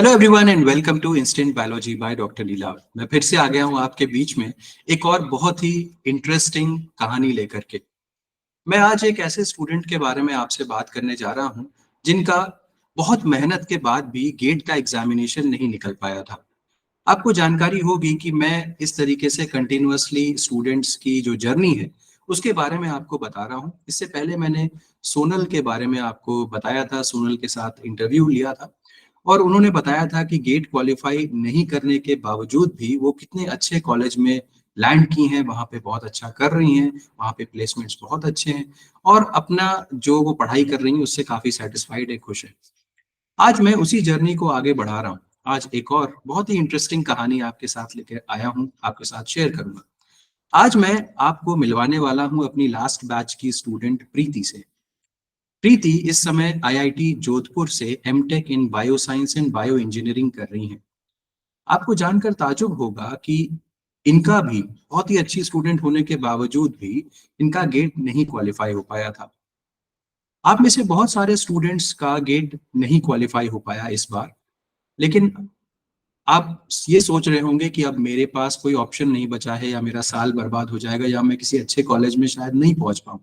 Hello everyone and welcome to instant biology by doctor Nilav. मैं फिर से आ गया हूं आपके बीच में एक और बहुत ही इंटरेस्टिंग कहानी लेकर के। मैं आज एक ऐसे स्टूडेंट के बारे में आपसे बात करने जा रहा हूं जिनका बहुत मेहनत के बाद भी गेट का एग्जामिनेशन नहीं निकल पाया था। आपको जानकारी होगी कि मैं इस तरीके से कंटिन्यूअसली स्टूडेंट्स की जो जर्नी है उसके बारे में आपको बता रहा हूं। इससे पहले मैंने सोनल के बारे में आपको बताया था, सोनल के साथ इंटरव्यू लिया था और उन्होंने बताया था कि गेट क्वालिफाई नहीं करने के बावजूद भी वो कितने अच्छे कॉलेज में लैंड की हैं, वहाँ पे बहुत अच्छा कर रही हैं, वहाँ पे प्लेसमेंट्स बहुत अच्छे हैं और अपना जो वो पढ़ाई कर रही हैं उससे काफी सेटिस्फाइड है, खुश है। आज मैं उसी जर्नी को आगे बढ़ा रहा हूँ। आज एक और बहुत ही इंटरेस्टिंग कहानी आपके साथ लेकर आया हूँ, आपके साथ शेयर करूंगा। आज मैं आपको मिलवाने वाला हूँ अपनी लास्ट बैच की स्टूडेंट प्रीति से। प्रीति इस समय आईआईटी जोधपुर से MTech in bioscience and bio engineering कर रही हैं। आपको जानकर ताजुब होगा कि इनका भी बहुत ही अच्छी स्टूडेंट होने के बावजूद भी इनका गेट नहीं क्वालिफाई हो पाया था। आप में से बहुत सारे स्टूडेंट्स का गेट नहीं क्वालिफाई हो पाया इस बार, लेकिन आप ये सोच रहे होंगे कि अब मेरे पास कोई ऑप्शन नहीं बचा है या मेरा साल बर्बाद हो जाएगा या मैं किसी अच्छे कॉलेज में शायद नहीं पहुंच पाऊं।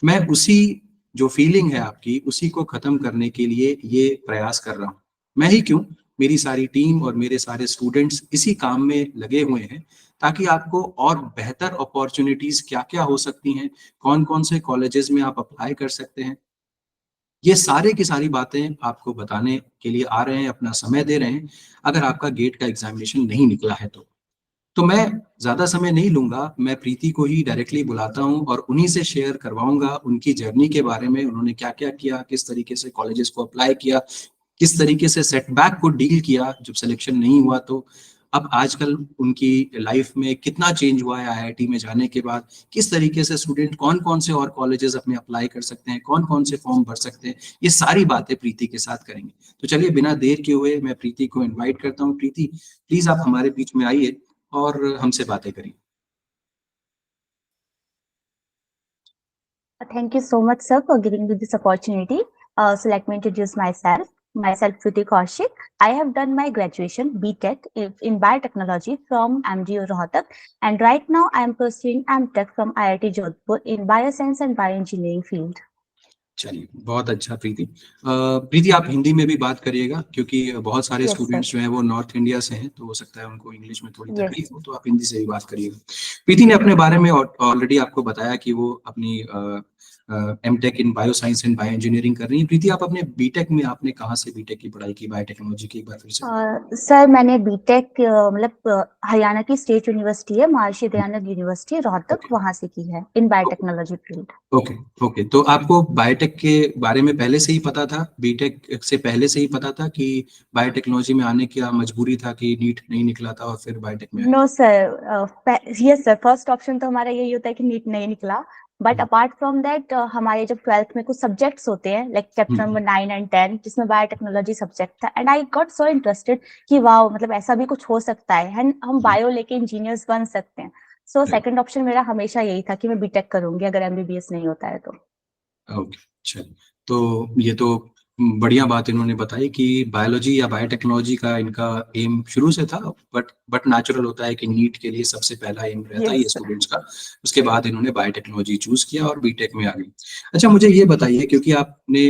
मैं उसी जो फीलिंग है आपकी उसी को खत्म करने के लिए ये प्रयास कर रहा हूँ। मैं ही क्यों, मेरी सारी टीम और मेरे सारे स्टूडेंट्स इसी काम में लगे हुए हैं ताकि आपको और बेहतर अपॉर्चुनिटीज क्या क्या हो सकती हैं, कौन कौन से कॉलेजेस में आप अप्लाई कर सकते हैं, ये सारे की सारी बातें आपको बताने के लिए आ रहे हैं, अपना समय दे रहे हैं। अगर आपका गेट का एग्जामिनेशन नहीं निकला है तो मैं ज्यादा समय नहीं लूंगा, मैं प्रीति को ही डायरेक्टली बुलाता हूं और उन्हीं से शेयर करवाऊंगा उनकी जर्नी के बारे में, उन्होंने क्या क्या किया, किस तरीके से कॉलेजेस को अप्लाई किया, किस तरीके से सेटबैक को डील किया जब सिलेक्शन नहीं हुआ, तो अब आजकल उनकी लाइफ में कितना चेंज हुआ है आईआईटी में जाने के बाद, किस तरीके से स्टूडेंट कौन कौन से और कॉलेजेस अपने अप्लाई कर सकते हैं, कौन कौन से फॉर्म भर सकते हैं, ये सारी बातें प्रीति के साथ करेंगे। तो चलिए बिना देर किए हुए मैं प्रीति को इनवाइट करता हूँ। प्रीति, प्लीज आप हमारे बीच में आइए और हमसे बातें करिए। Thank you so much, sir, for giving me this opportunity. So let me introduce myself. Myself, Priti Kaushik. I have done my graduation BTech in biotechnology from MGU Rohtak, and right now I am pursuing MTech from IIT Jodhpur in bioscience and bioengineering field. चलिए बहुत अच्छा प्रीति। प्रीति आप हिंदी में भी बात करिएगा क्योंकि बहुत सारे Yes, sir. स्टूडेंट्स जो हैं वो नॉर्थ इंडिया से हैं, तो हो सकता है उनको इंग्लिश में थोड़ी Yes. तकलीफ हो, तो आप हिंदी से भी बात करिएगा। प्रीति ने अपने बारे में ऑलरेडी आपको बताया कि वो अपनी MTech in bioscience and bio engineering कर रही है। प्रीति आप अपने बीटेक में आपने कहाँ से बीटेक की पढ़ाई की, बायोटेक्नोलॉजी की, एक बार फिर से? सर मैंने बीटेक मतलब हरियाणा की स्टेट यूनिवर्सिटी है, महर्षि दयानंद यूनिवर्सिटी रोहतक, वहां से की है इन बायोटेक्नोलॉजी फील्ड। ओके ओके, तो आपको बायोटेक के बारे में पहले से ही पता था, बीटेक से पहले से ही पता था कि बायोटेक्नोलॉजी में आने की मजबूरी था कि नीट नहीं निकला था और फिर बायोटेक में? No sir, yes sir, first option तो हमारा यही होता है कि नीट नहीं निकला, बट अपार्ट फ्रॉम दैट हमारे जब 12th में कुछ सब्जेक्ट्स होते हैं लाइक चैप्टर नंबर 9 एंड 10 जिसमें बायोटेक्नोलॉजी सब्जेक्ट था, and I got so interested कि वाओ, मतलब ऐसा भी कुछ हो सकता है एंड हम बायो लेके इंजीनियर्स बन सकते हैं। सो सेकंड ऑप्शन मेरा हमेशा यही था कि मैं बीटेक करूंगी अगर एमबीबीएस नहीं होता है तो। ओके चलिए, तो ये तो बढ़िया बात इन्होंने बताई कि बायोलॉजी या बायोटेक्नोलॉजी का इनका एम शुरू से था, बट नेचुरल होता है कि नीट के लिए सबसे पहला एम रहता ही है स्टूडेंट्स का। उसके बाद इन्होंने बायोटेक्नोलॉजी चूज किया और बीटेक में आ गई। अच्छा मुझे ये बताइए, क्योंकि आपने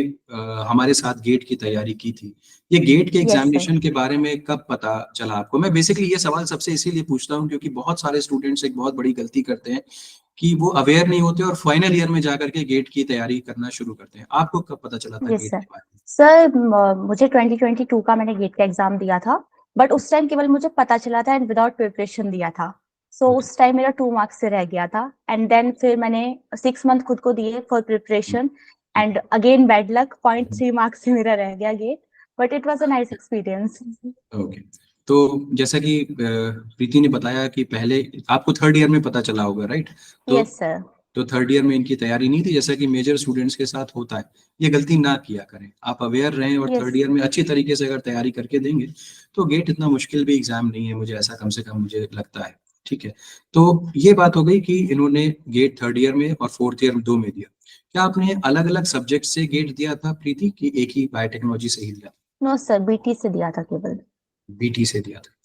हमारे साथ गेट की तैयारी की थी, ये गेट के एग्जामिनेशन के बारे में कब पता चला आपको? मैं बेसिकली ये सवाल सबसे इसीलिए पूछता हूँ क्योंकि बहुत सारे स्टूडेंट्स एक बहुत बड़ी गलती करते हैं कि वो अवेयर नहीं होते और फाइनल ईयर में जाकर के गेट की तैयारी करना शुरू करते हैं। आपको कब पता चला था गेट के बारे में? सर मुझे 2022 का मैंने गेट का एग्जाम दिया था, बट उस टाइम केवल मुझे पता चला था एंड विदाउट प्रिपरेशन दिया था। सो उस टाइम मेरा 2 मार्क्स से रह गया था, एंड देन फिर मैंने 6 मंथ खुद को दिए for preparation, and again bad luck 0.3 marks से मेरा रह गया GATE, but it was a nice experience. Okay, तो जैसा कि प्रीति ने बताया कि पहले आपको थर्ड ईयर में पता चला होगा, राइट? Yes sir. तो थर्ड ईयर में इनकी तैयारी नहीं थी, जैसा कि मेजर स्टूडेंट्स के साथ होता है। ये गलती ना किया करें, आप अवेयर रहें और थर्ड ईयर में अच्छी तरीके से अगर तैयारी करके देंगे तो गेट इतना मुश्किल भी एग्जाम नहीं है, मुझे ऐसा कम से कम मुझे लगता है। ठीक है, तो ये बात हो गई कि इन्होंने गेट थर्ड ईयर में और फोर्थ ईयर में 2 में दिया। क्या आपने अलग अलग सब्जेक्ट से गेट दिया था प्रीति, कि एक ही बायोटेक्नोलॉजी से ही दिया? नो सर, बीटी से दिया था केवल। बीटी से दिया था।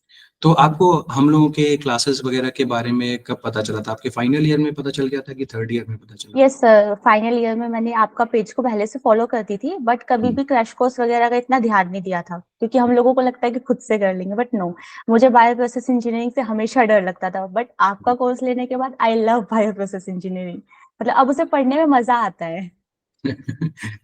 तो आपको हम लोगों के क्लासेस वगैरह के बारे में कब पता चला था? आपके फाइनल ईयर में पता चल गया था कि थर्ड ईयर में पता चला? यस सर, फाइनल ईयर में मैंने आपका पेज को पहले से फॉलो करती थी, बट कभी हम्म। भी क्रैश कोर्स वगैरह का इतना ध्यान नहीं दिया था, क्योंकि हम लोगों को लगता है कि खुद से कर लेंगे, बट नो, मुझे बायो प्रोसेस इंजीनियरिंग से हमेशा डर लगता था, बट आपका कोर्स लेने के बाद I love bio process engineering. मतलब अब उसे पढ़ने में मजा आता है।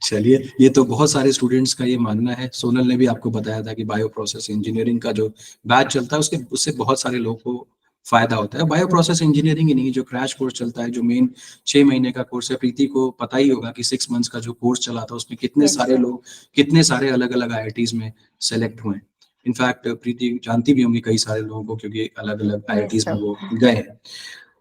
चलिए, ये तो बहुत सारे स्टूडेंट्स का ये मानना है। सोनल ने भी आपको बताया था कि बायो प्रोसेस इंजीनियरिंग का जो बैच चलता है उसके उससे बहुत सारे लोगों को फायदा होता है। बायो प्रोसेस इंजीनियरिंग ही नहीं, जो क्रैश कोर्स चलता है, जो मेन 6 महीने का कोर्स है, प्रीति को पता ही होगा कि 6 मंथ्स का जो कोर्स चला था उसमें कितने यस सारे सर। लोग, कितने सारे अलग अलग आईआईटीज में सेलेक्ट हुए। इनफैक्ट प्रीति जानती भी होंगी कई सारे लोगों को, क्योंकि अलग अलग यस आईआईटीज में सर। वो गए हैं।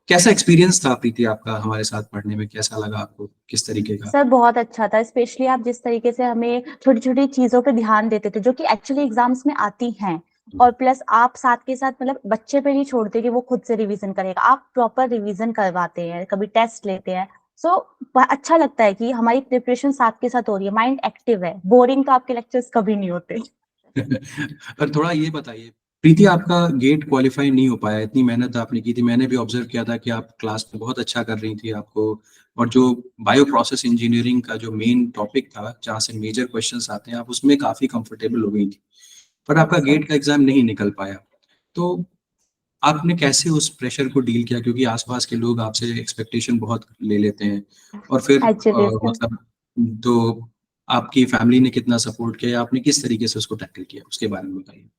कैसा एक्सपीरियंस था प्रीति आपका हमारे साथ पढ़ने में? कैसा लगा आपको? किस तरीके का? सर बहुत अच्छा था, स्पेशली आप जिस तरीके से हमें छोटी छोटी चीजों पे ध्यान देते थे जो कि एक्चुअली एग्जाम्स में आती हैं, और प्लस आप साथ के साथ मतलब बच्चे पे नहीं छोड़ते कि वो खुद से रिवीजन करेगा, आप प्रॉपर रिवीजन करवाते हैं, कभी टेस्ट लेते हैं। सो अच्छा लगता है कि हमारी प्रिपरेशन साथ के साथ हो रही है, माइंड एक्टिव है। बोरिंग तो आपके लेक्चर्स कभी नहीं होते। और थोड़ा ये बताइए प्रीति, आपका गेट क्वालिफाई नहीं हो पाया, इतनी मेहनत आपने की थी, मैंने भी ऑब्जर्व किया था कि आप क्लास में बहुत अच्छा कर रही थी आपको। और जो बायो प्रोसेस इंजीनियरिंग का जो मेन टॉपिक था, जहाँ से मेजर क्वेश्चंस आते हैं, आप उसमें काफी कंफर्टेबल हो गई थी, पर आपका यस सर। गेट का एग्जाम नहीं निकल पाया। तो आपने कैसे उस प्रेशर को डील किया? क्योंकि आसपास के लोग आपसे एक्सपेक्टेशन बहुत ले लेते हैं, और फिर एक्चुअली सर, मतलब, तो आपकी फैमिली ने कितना सपोर्ट किया, आपने किस तरीके से उसको टैकल किया, उसके बारे में बताइए।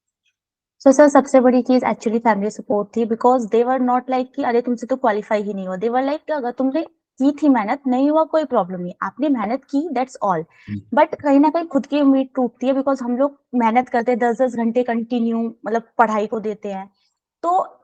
तो सर सबसे बड़ी चीज एक्चुअली फैमिली सपोर्ट थी, because they were not like कि अरे तुमसे तो क्वालिफाई ही नहीं हुआ। दे वर लाइक कि अगर तुमने की थी मेहनत, नहीं हुआ कोई प्रॉब्लम नहीं, आपने मेहनत की, दैट्स ऑल। हम्म। बट कहीं ना कहीं खुद की उम्मीद टूटती है, बिकॉज हम लोग मेहनत करते हैं, 10-10 घंटे कंटिन्यू मतलब पढ़ाई को देते हैं। तो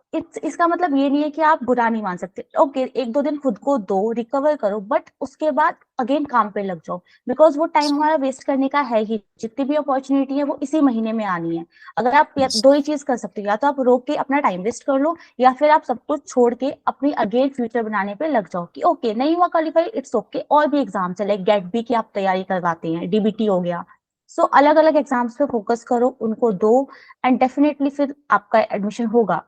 इसका मतलब ये नहीं है कि आप बुरा नहीं मान सकते। ओके, 1-2 दिन खुद को दो, रिकवर करो, बट उसके बाद अगेन काम पे लग जाओ, बिकॉज वो टाइम हमारा वेस्ट करने का है ही। जितनी भी अपॉर्चुनिटी है वो इसी महीने में आनी है। अगर आप दो ही चीज कर सकते हो, या तो आप रोक के अपना टाइम वेस्ट कर लो, या फिर आप सब कुछ छोड़ के अपनी अगेन फ्यूचर बनाने पे लग जाओ कि ओके नहीं हुआ क्वालिफाई, इट्स ओके, और भी एग्जाम है, लाइक गेट बी की आप तैयारी करवाते हैं, डीबीटी हो गया। सो अलग अलग एग्जाम्स पे फोकस करो, उनको दो, एंड डेफिनेटली फिर आपका एडमिशन होगा।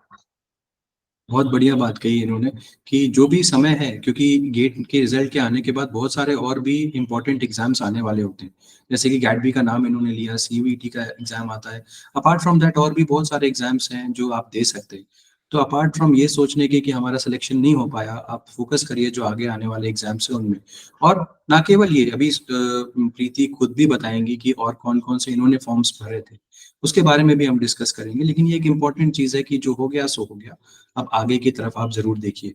बहुत बढ़िया बात कही इन्होंने, कि जो भी समय है, क्योंकि गेट के रिजल्ट के आने के बाद बहुत सारे और भी इंपॉर्टेंट एग्जाम्स आने वाले होते हैं। जैसे कि गैट बी का नाम इन्होंने लिया, सीयूईटी का एग्जाम आता है। अपार्ट फ्रॉम दैट और भी बहुत सारे एग्जाम्स हैं जो आप दे सकते हैं। तो अपार्ट फ्रॉम ये सोचने के कि हमारा सिलेक्शन नहीं हो पाया, आप फोकस करिए जो आगे आने वाले एग्जाम्स हैं उनमें। और ना केवल ये, अभी प्रीति खुद भी बताएंगी कि और कौन कौन से इन्होंने फॉर्म्स भरे थे, उसके बारे में भी हम डिस्कस करेंगे। लेकिन ये एक इम्पॉर्टेंट चीज है कि जो हो गया सो हो गया, अब आगे की तरफ आप जरूर देखिए।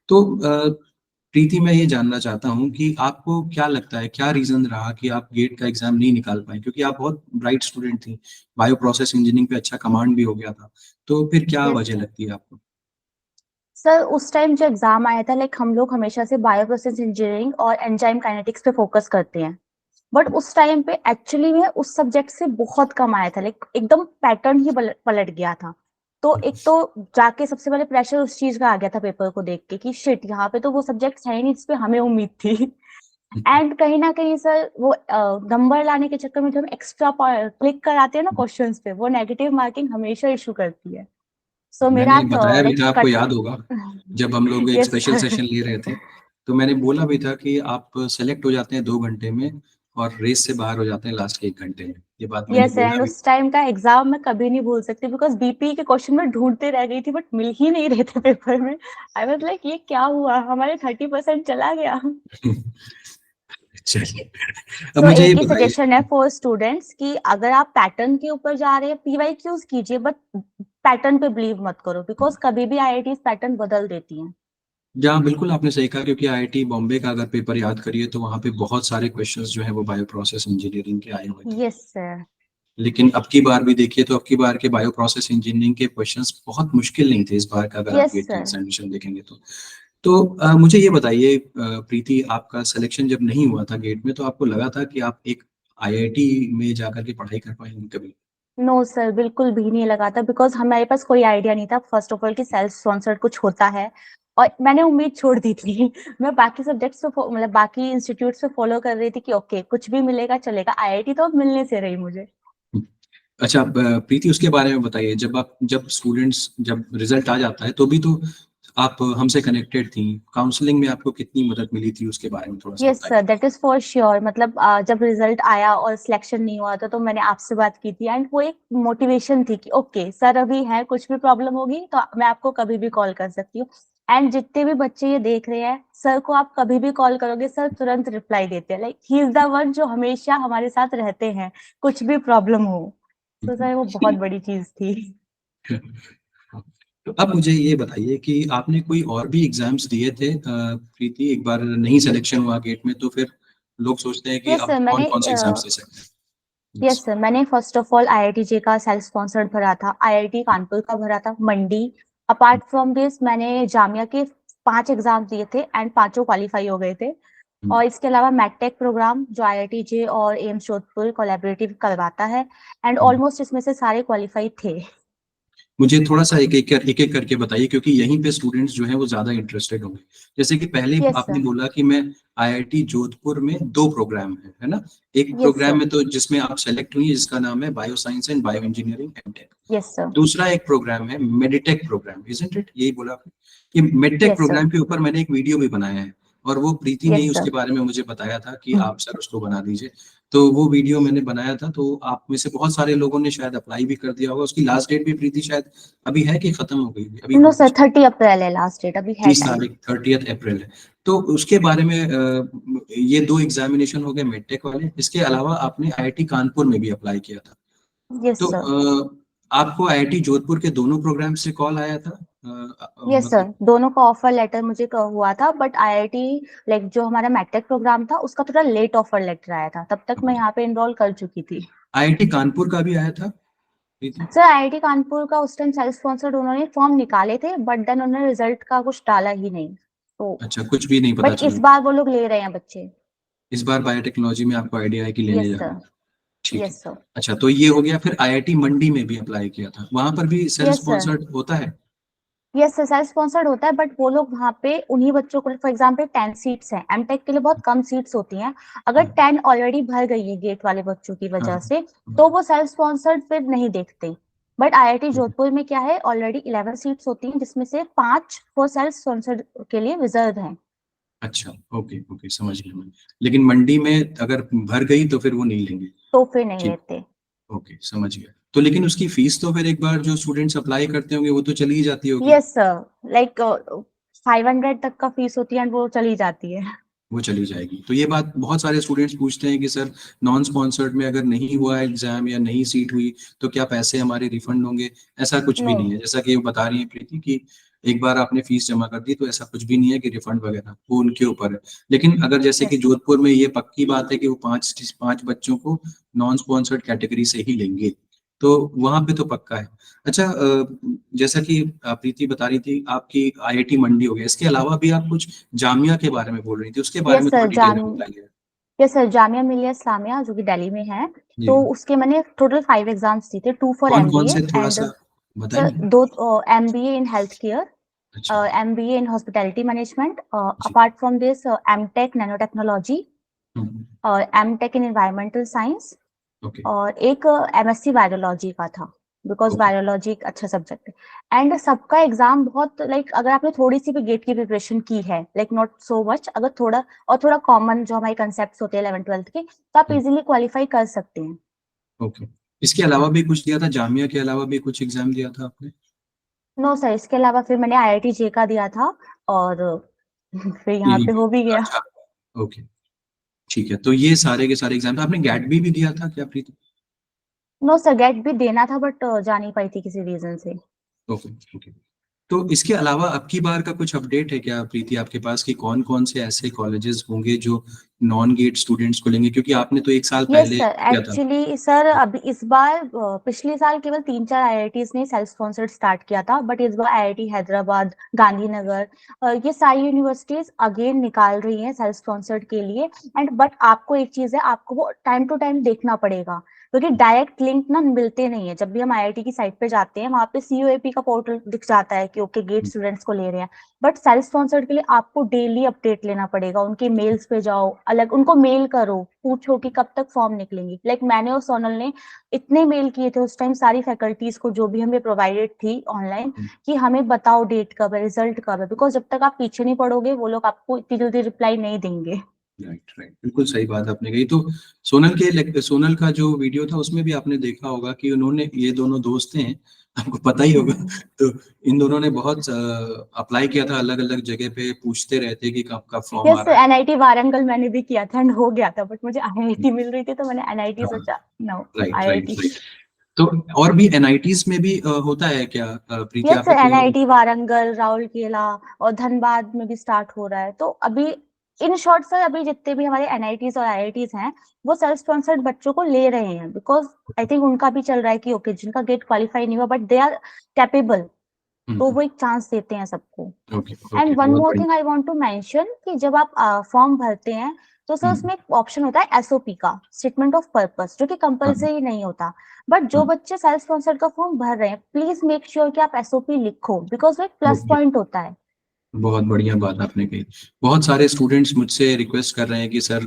तो प्रीति, मैं ये जानना चाहता हूँ कि आपको क्या लगता है, क्या रीजन रहा कि आप गेट का एग्जाम नहीं निकाल पाए? क्योंकि आप बहुत ब्राइट स्टूडेंट थी, बायो प्रोसेस इंजीनियरिंग पे अच्छा कमांड भी हो गया था, तो फिर क्या यस वजह सर। लगती है आपको? सर उस टाइम जो एग्जाम आया था, लाइक हम लोग हमेशा से बायो प्रोसेस इंजीनियरिंग और एंजाइम काइनेटिक्स पे फोकस करते हैं, बट उस टाइम पे एक्चुअली में उस सब्जेक्ट से बहुत कम आया था, लाइक एकदम पैटर्न ही पलट गया था। तो एक तो जाके सबसे पहले प्रेशर उस चीज का आ गया था पेपर को देख के कि शिट, यहाँ पे तो वो सब्जेक्ट है ही नहीं जिस पे हमें उम्मीद थी। एंड कहीं ना कहीं सर वो नंबर लाने के चक्कर में जो हम एक्स्ट्रा क्लिक कराते हैं ना क्वेश्चंस पे, वो नेगेटिव मार्किंग हमेशा इशू करती है। सो मेरा मैंने बताया भी लाइक था, आपको कट। याद होगा, जब हम लोग एक यस स्पेशल सर। सेशन ले रहे थे, तो मैंने बोला भी था कि आप सेलेक्ट हो जाते हैं 2 घंटे में, और रेस से बाहर हो जाते हैं लास्ट के 1 घंटे में। ये बात मैंने यस, बोला एंड भी। उस टाइम का एग्जाम मैं कभी नहीं भूल सकती, बिकॉज बीपी के क्वेश्चन में ढूंढते रह गई थी, बट मिल ही नहीं रहे थे पेपर में। आई वाज लाइक ये क्या हुआ, हमारे 30% चला गया। चलिए, अब सो मुझे ये एक ही बताइए। सजेशन है फॉर स्टूडेंट्स कि अगर आप पैटर्न के ऊपर जा रहे हैं, पीवाई क्यूज कीजिए, बट पैटर्न पे बिलीव मत करो, बिकॉज कभी भी आईआईटी पैटर्न बदल देती हैं। जहाँ बिल्कुल आपने सही कहा, क्योंकि आईआईटी बॉम्बे का अगर पेपर याद करिए तो वहाँ पे बहुत सारे क्वेश्चंस जो है वो बायो प्रोसेस इंजीनियरिंग के आए हुए थे। Yes sir. लेकिन अब की बार भी देखिए तो अब की बार के बायो प्रोसेस इंजीनियरिंग के क्वेश्चंस बहुत मुश्किल नहीं थे इस बार का, अगर आप यस गेट का सर। एग्जामिनेशन देखेंगे तो। मुझे ये बताइए प्रीति, आपका सिलेक्शन जब नहीं हुआ था गेट में, तो आपको लगा था कि आप एक आईआईटी में जाकर के पढ़ाई कर पाएंगे कभी? नो सर, बिल्कुल भी नहीं लगा था, बिकॉज हमारे पास कोई आइडिया नहीं था फर्स्ट ऑफ ऑल कि सेल्फ स्पॉन्सर्ड कुछ होता है, और मैंने उम्मीद छोड़ दी थी। मैं बाकी सब्जेक्ट्स पे मतलब बाकी इंस्टीट्यूट्स पे फॉलो कर रही थी कि ओके कुछ भी मिलेगा चलेगा, आईआईटी तो अब मिलने से रही मुझे। अच्छा प्रीति, उसके बारे में बताइए, जब स्टूडेंट्स जब रिजल्ट आ जाता है तो भी तो आप हमसे कनेक्टेड थी, काउंसलिंग में आपको कितनी मदद मिली थी उसके बारे में थोड़ा सा यस बताइए। Sir, that is for sure. मतलब जब रिजल्ट आया और सिलेक्शन नहीं हुआ था तो मैंने आपसे बात की थी, एंड वो एक मोटिवेशन थी कि ओके सर अभी है, कुछ भी प्रॉब्लम होगी तो मैं आपको कभी भी कॉल कर सकती हूँ। एंड जितने भी बच्चे ये देख रहे हैं, सर को आप कभी भी कॉल करोगे सर तुरंत रिप्लाई देते हैं। Like he is the one जो हमेशा हमारे साथ रहते हैं, कुछ भी प्रॉब्लम हो। तो सर वो बहुत बड़ी चीज थी। तो अब मुझे ये बताइए कि आपने कोई और भी एग्जाम्स दिए थे प्रीति? एक बार नहीं सिलेक्शन हुआ गेट में तो फिर लोग सोचते हैं कि यस अब सर, कौन मैंने कौन से एग्जाम्स दे सकते हैं। Yes Yes. सर, मैंने फर्स्ट ऑफ ऑल आईआईटी जे का सेल्फ स्पॉन्सर्ड भरा था, आईआईटी कानपुर का भरा था, मंडी। अपार्ट फ्रॉम दिस मैंने जामिया के 5 एग्जाम दिए थे एंड पांचों क्वालिफाई हो गए थे। हम्म। और इसके अलावा मैटटेक प्रोग्राम जो आईआईटी जे और एम्स जोधपुर कोलैबोरेटिव करवाता है, एंड हम्म। ऑलमोस्ट इसमें से सारे क्वालिफाई थे। मुझे थोड़ा सा एक एक करके बताइए, क्योंकि यहीं पे स्टूडेंट्स जो हैं वो ज्यादा इंटरेस्टेड होंगे। जैसे कि पहले यस आपने सर। बोला कि मैं आईआईटी जोधपुर में 2 प्रोग्राम है ना? एक यस प्रोग्राम सर। में तो जिसमें आप सेलेक्ट हुई जिसका नाम है bio science and bio engineering MTech. Yes sir. दूसरा एक प्रोग्राम है मेडिटेक प्रोग्राम, इजंट इट? यही बोला आपने कि मेडिटेक यस सर। प्रोग्राम के ऊपर मैंने एक वीडियो भी बनाया है, और वो प्रीति ने ही यस उसके सर। बारे में मुझे बताया था कि आप सर उसको बना दीजिए। तो वो वीडियो मैंने बनाया था, तो आप में से बहुत सारे लोगों ने शायद अप्लाई भी कर दिया होगा। उसकी लास्ट डेट भी प्रीति शायद अभी है कि खत्म हो गई? अभी नो होगी सर, 30 अप्रैल है लास्ट डेट, अभी है 30 टाइम। तारीख 30 अप्रैल है। तो उसके बारे में ये 2 एग्जामिनेशन हो गए मेडटेक वाले। इसके अलावा आपने आईआईटी कानपुर में भी अप्लाई किया था। यस तो सर। आपको आईआईटी जोधपुर के दोनों प्रोग्राम से कॉल आया था? यस सर, मतलब दोनों का ऑफर लेटर मुझे हुआ था, बट आईआईटी लाइक जो हमारा मैट्रिक प्रोग्राम था उसका थोड़ा लेट ऑफर लेटर आया था, तब तक मैं यहाँ पे एनरोल कर चुकी थी। आईआईटी कानपुर का भी आया था प्रीति? सर आईआईटी कानपुर का उस टाइम सेल्फ स्पॉन्सर्ड उन्होंने फॉर्म निकाले थे, बट देन उन्होंने रिजल्ट का कुछ डाला ही नहीं तो। अच्छा, कुछ भी नहीं पता बट चला। इस बार वो लोग ले रहे हैं बच्चे। इस बार बायोटेक्नोलॉजी में आपको आइडिया है कि लेने यस जा रहे सर। हैं। ठीक है। Yes sir. अच्छा, तो ये हो गया। फिर आईआईटी मंडी में भी अप्लाई किया था, वहां पर भी सेल्फ यस सर। स्पॉन्सर्ड होता है? यस सर, सेल्फ स्पॉन्सर्ड होता है, बट वो लोग वहाँ पे उन्हीं बच्चों को, फॉर एग्जाम्पल 10 सीट्स हैं, एमटेक के लिए बहुत कम सीट्स होती हैं। अगर हाँ 10 ऑलरेडी भर गई है गेट वाले बच्चों की हाँ वजह से, हाँ। तो वो सेल्फ स्पॉन्सर्ड फिर नहीं देखते। बट आईआईटी जोधपुर में क्या है, ऑलरेडी 11 सीट्स होती हैं जिसमें से 5 वो सेल्फ स्पॉन्सर्ड के लिए रिजर्व हैं। अच्छा, ओके ओके, समझ गया मैं। लेकिन मंडी में अगर भर गई तो फिर वो नहीं लेंगे? तो फिर नहीं ठीक, लेते। ओके, समझ गया। तो लेकिन उसकी फीस तो फिर एक बार जो स्टूडेंट्स अप्लाई करते होंगे वो तो चली ही जाती होगी। यस सर, लाइक 500 तक का फीस होती है and वो चली जाती है। वो चली जाएगी। तो ये बात बहुत सारे स्टूडेंट्स पूछते हैं कि सर, नॉन स्पॉन्सर्ड में अगर नहीं हुआ एग्जाम या नहीं सीट हुई तो क्या पैसे हमारे रिफंड होंगे? ऐसा कुछ भी नो। नहीं है। जैसा कि वो बता रही है प्रीति कि एक बार आपने फीस जमा कर दी तो ऐसा कुछ भी नहीं है कि रिफंड वगैरह, वो उनके ऊपर है। लेकिन अगर जैसे कि यस। जोधपुर में ये पक्की बात है कि वो पांच पांच बच्चों को नॉन स्पॉन्सर्ड कैटेगरी से ही लेंगे, तो वहां पे तो पक्का है। अच्छा, जैसा कि प्रीति बता रही थी आपकी आईआईटी मंडी हो गया, इसके अलावा भी आप कुछ जामिया के बारे में बोल रही थी, उसके बारे यस में सर, थोड़ा डिटेल में बताइए। यस सर, जामिया मिलिया इस्लामिया जो कि दिल्ली में है। जी। तो उसके मैंने टोटल 5 एग्जाम्स दिए थे, 2 फॉर कौन कौन एमबीए से, थोड़ा एंड सा सर बताएंगे? दो, एमबीए इन हेल्थ केयर, अच्छा। एमबीए इन हॉस्पिटैलिटी मैनेजमेंट, जी। Apart from this MTech nano technology hmm. और MTech in environmental science, okay और एक एमएससी वायरोलॉजी का था, बिकॉज ओके। वायरोलॉजी एक अच्छा सब्जेक्ट है। एंड सबका एग्जाम बहुत लाइक अगर आपने थोड़ी सी भी गेट की प्रिपरेशन की है, लाइक नॉट सो मच, अगर थोड़ा और थोड़ा कॉमन जो हमारे कंसेप्ट होते हैं 11th 12th के, तो आप इजीली क्वालिफाई कर सकते हैं। ओके। इसके अलावा भी कुछ दिया था? जामिया के अलावा भी कुछ एग्जाम दिया था आपने? नो सर, इसके अलावा फिर मैंने आईआईटी जे का दिया था, और फिर यहाँ यही। पे हो भी गया। अच्छा, ओके, ठीक है। तो ये सारे के सारे एग्जाम, आपने गैट भी दिया था क्या प्रीति? नो सर, गेट भी देना था बट जा नहीं पाई थी किसी रीजन से। Okay okay. तो इसके अलावा अब की बार का कुछ अपडेट है क्या प्रीति आपके पास कि कौन कौन से ऐसे कॉलेजेस होंगे जो नॉन गेट स्टूडेंट्स को लेंगे? क्योंकि आपने तो एक साल यस पहले सर, किया था। एक्चुअली सर अभी इस बार पिछले साल केवल 3-4 आईआईटीज ने सेल्फ स्पॉन्सर्ड स्टार्ट किया था, बट इस बार आईआईटी हैदराबाद, गांधीनगर, ये सारी यूनिवर्सिटीज अगेन निकाल रही हैं सेल्फ स्पॉन्सर्ड के लिए। एंड बट आपको एक चीज है, आपको वो टाइम टू टाइम देखना पड़ेगा। क्योंकि डायरेक्ट लिंक ना मिलते नहीं है। जब भी हम आईआईटी की साइट पे जाते हैं, वहाँ पे सीयूएपी का पोर्टल दिख जाता है कि ओके गेट स्टूडेंट्स को ले रहे हैं, बट सेल्फ स्पॉन्सर्ड के लिए आपको डेली अपडेट लेना पड़ेगा। उनके मेल्स पे जाओ, अलग उनको मेल करो, पूछो कि कब तक फॉर्म निकलेंगे। लाइक मैंने और सोनल ने इतने मेल किए थे उस टाइम सारी फैकल्टीज को जो भी हमें प्रोवाइडेड थी ऑनलाइन, कि हमें बताओ डेट कब है, रिजल्ट कब है, बिकॉज जब तक आप पीछे नहीं पड़ोगे वो लोग आपको इतनी जल्दी रिप्लाई नहीं देंगे। राइट राइट, बिल्कुल सही बात आपने कही। तो सोनल का जो वीडियो था उसमें भी आपने देखा होगा कि उन्होंने, ये दोनों दोस्त हैं, आपको पता ही होगा। तो इन दोनों ने बहुत अप्लाई किया था अलग अलग जगह पे, पूछते रहते कि कब कब फॉर्म आ यस, रहा है। एनआईटी वारंगल मैंने भी किया था एंड हो गया था, बट मुझे आईआईटी मिल रही थी तो मैंने एनआईटी हाँ, सोचा no right right IIT. Right. तो और भी एनआईटीज में भी होता है क्या प्रीति, यस, आपको कोई और? एनआईटी वारंगल, राउरकेला और धनबाद में भी स्टार्ट हो रहा है। तो अभी इन शॉर्ट सर, अभी जितने भी हमारे एनआईटीज और आईआईटीज हैं वो सेल्फ स्पॉन्सर्ड बच्चों को ले रहे हैं, बिकॉज आई थिंक उनका भी चल रहा है कि ओके जिनका गेट क्वालिफाई नहीं हुआ बट दे आर कैपेबल, तो वो एक चांस देते हैं सबको। ओके ओके, एंड वन बहुत मोर बढ़िया। Thing I want to mention कि जब आप फॉर्म भरते हैं तो सर हम्म, उसमें एक ऑप्शन होता है एसओपी का, स्टेटमेंट ऑफ पर्पस, जो कि हाँ कंपलसरी नहीं होता। बट जो हाँ, बच्चे सेल्फ स्पॉन्सर्ड का फॉर्म भर रहे हैं, प्लीज मेक श्योर कि आप एसओपी लिखो, बिकॉज वो एक प्लस ओके, पॉइंट होता है। बहुत बढ़िया बात आपने कही। बहुत सारे स्टूडेंट्स मुझसे रिक्वेस्ट कर रहे हैं कि सर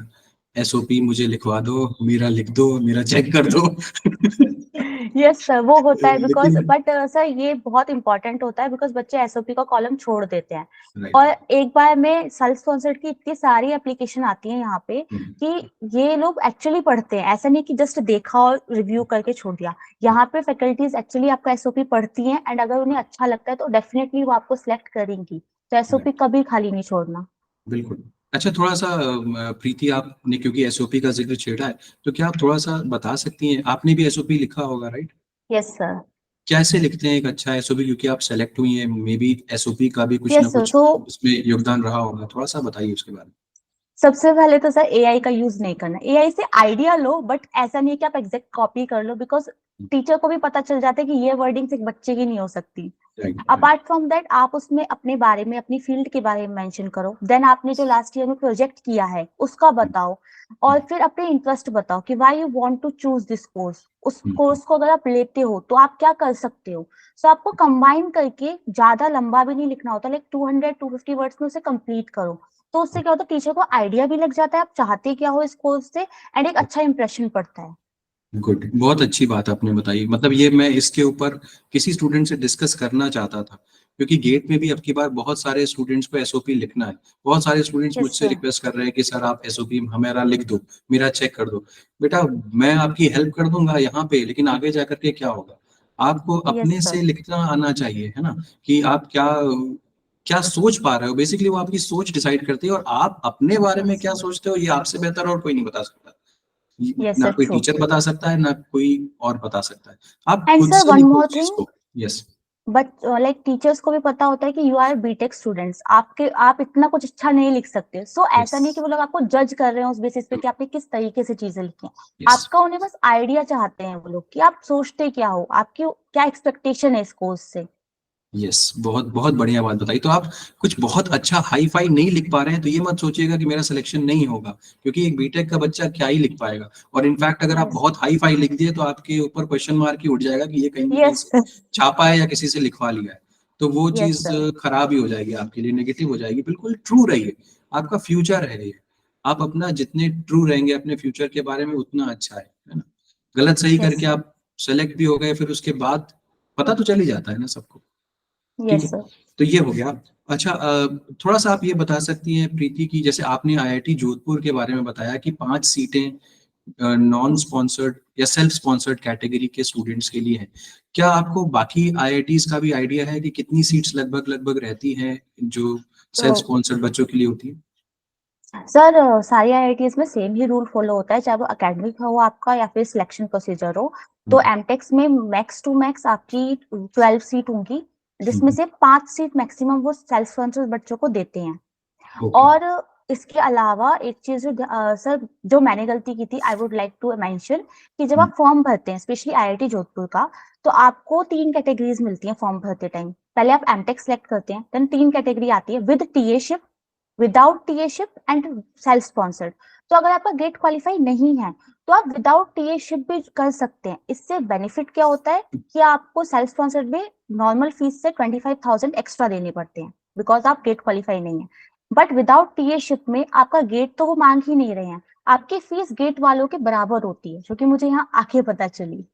एसओपी मुझे लिखवा दो, मेरा लिख दो, मेरा चेक कर दो। यस सर, वो होता है बिकॉज, लेकिन बट सर ये बहुत इंपॉर्टेंट होता है बिकॉज बच्चे एसओपी का कॉलम छोड़ देते हैं। राइट। और एक बार में सेल्फ स्पॉन्सर्ड की इतनी सारी एप्लीकेशन आती है यहाँ पे कि ये लोग एक्चुअली पढ़ते हैं, ऐसा नहीं कि जस्ट देखा और रिव्यू करके छोड़ दिया। यहाँ पे फैकल्टीज एक्चुअली आपका एसओपी पढ़ती हैं एंड अगर उन्हें अच्छा लगता है तो डेफिनेटली वो आपको सिलेक्ट करेंगी। तो एसओपी कभी खाली नहीं छोड़ना। बिल्कुल। अच्छा, थोड़ा सा प्रीति, आपने क्योंकि एसओपी का जिक्र छेड़ा है, तो क्या आप थोड़ा सा बता सकती हैं, आपने भी एसओपी लिखा होगा राइट? Yes sir. कैसे लिखते हैं एक अच्छा एसओपी, क्योंकि आप सेलेक्ट हुई हैं, मे बी एसओपी का भी कुछ ना यस सर, कुछ तो उसमें योगदान रहा होगा, थोड़ा सा बताइए उसके बारे सबसे पहले तो सर एआई का यूज नहीं करना। एआई से आइडिया लो बट ऐसा नहीं है कि आप एग्जैक्ट कॉपी कर लो, बिकॉज में। टीचर को भी पता चल जाता है कि ये वर्डिंग्स एक बच्चे की नहीं हो सकती। Right right. Apart from that आप उसमें अपने बारे में, अपनी फील्ड के बारे में मेंशन करो। देन आपने जो लास्ट ईयर में प्रोजेक्ट किया है उसका बताओ, और फिर अपने इंटरेस्ट बताओ कि why you want to choose this course. उस कोर्स को अगर आप लेते हो तो आप क्या कर सकते हो। सो आपको कंबाइन करके, ज्यादा लंबा भी नहीं लिखना होता, लाइक 200-250 वर्ड्स में उसे कंप्लीट करो। तो उससे क्या होता है, टीचर को आइडिया भी लग जाता है आप चाहते क्या हो इस कोर्स से, एंड एक अच्छा इंप्रेशन पड़ता है। गुड, बहुत अच्छी बात आपने बताई। मतलब ये मैं इसके ऊपर किसी स्टूडेंट से डिस्कस करना चाहता था, क्योंकि गेट में भी अब की बार बहुत सारे स्टूडेंट्स को एसओपी लिखना है। बहुत सारे स्टूडेंट्स यस मुझसे सर। रिक्वेस्ट कर रहे हैं कि सर आप एसओपी हमारा लिख दो, मेरा चेक कर दो। बेटा, मैं आपकी हेल्प कर दूंगा यहाँ पे, लेकिन आगे जाकर के क्या होगा, आपको यस अपने सर। से लिखना आना चाहिए, है ना? कि आप क्या क्या सोच पा रहे हो, बेसिकली वो आपकी सोच डिसाइड करती है, और आप अपने बारे में यस। क्या सोचते हो ये आपसे बेहतर और कोई नहीं बता सकता। यस ना सर, कोई ट्रू। टीचर बता सकता है, ना कोई और बता सकता है। आप एंड खुद सर से वन लिखो मोर उस चीज थिंग, को। यस। बट लाइक टीचर्स को भी पता होता है कि यू आर बीटेक स्टूडेंट्स, आपके आप इतना कुछ अच्छा नहीं लिख सकते। सो यस ऐसा नहीं कि वो लोग आपको जज कर रहे हैं उस बेसिस पे कि आपने किस तरीके से चीजें लिखी हैं। यस। आपका उन्हें बस आइडिया चाहते हैं वो लोग कि आप सोचते क्या हो, आपकी क्या एक्सपेक्टेशन है इस कोर्स से। यस, बहुत बहुत बढ़िया बात बताई। तो आप कुछ बहुत अच्छा हाई फाई नहीं लिख पा रहे हैं तो ये मत सोचिएगा कि मेरा सिलेक्शन नहीं होगा, क्योंकि एक बीटेक का बच्चा क्या ही लिख पाएगा। और इनफैक्ट अगर आप यस। बहुत हाई फाई लिख दिए तो आपके ऊपर क्वेश्चन मार्क ही उठ जाएगा कि ये कहीं ना कहीं यस। से छापा है या किसी से लिखवा लिया है। तो वो यस चीज सर। खराब ही हो जाएगी आपके लिए, नेगेटिव हो जाएगी। बिल्कुल ट्रू रहिए, आपका फ्यूचर है ये। आप अपना जितने ट्रू रहेंगे अपने फ्यूचर के बारे में उतना अच्छा है ना? गलत सही यस करके सर। आप सेलेक्ट भी हो गए, फिर उसके बाद पता तो चल ही जाता है ना सबको। ठीक यस है, सर। तो ये हो गया। अच्छा, थोड़ा सा आप ये बता सकती हैं प्रीति की, जैसे आपने आईआईटी जोधपुर के बारे में बताया कि 5 सीटें नॉन स्पॉन्सर्ड या सेल्फ स्पॉन्सर्ड कैटेगरी के स्टूडेंट्स के लिए हैं। क्या आपको बाकी आईआईटीज का भी आइडिया है कि कितनी सीट्स लगभग लगभग रहती हैं जो सेल्फ तो स्पॉन्सर्ड बच्चों के लिए होती है? सर सारी आईआईटीज में सेम ही रूल फॉलो होता है, चाहे वो एकेडमिक हो आपका या फिर सिलेक्शन प्रोसीजर हो। तो हम्म, एमटेक्स में मैक्स टू मैक्स आपकी 12 सीट होंगी, जिसमें हम्म, से 5 सीट मैक्सिमम वो सेल्फ स्पॉन्सर्ड बच्चों को देते हैं। ओके। और इसके अलावा एक चीज जो सर जो मैंने गलती की थी, I would like to mention कि जब हम्म, आप फॉर्म भरते हैं स्पेशली आईआईटी जोधपुर का, तो आपको 3 कैटेगरीज मिलती हैं फॉर्म भरते टाइम। पहले आप एमटेक सेलेक्ट करते हैं, देन 3 कैटेगरी आती है, with TAship, without TAship and self sponsored. तो अगर आपका गेट क्वालिफाई नहीं है तो आप विदाउट टीएशिप भी कर सकते हैं। इससे बेनिफिट क्या होता है कि आपको सेल्फ स्पॉन्सर्ड में नॉर्मल फीस से 25,000 एक्स्ट्रा देने पड़ते हैं बिकॉज आप गेट क्वालिफाई नहीं है। बट विदाउट टीएशिप में आपका गेट तो वो मांग ही नहीं रहे हैं, आपकी फीस गेट वालों के बराबर होती है, जो कि मुझे यहाँ आके पता चली।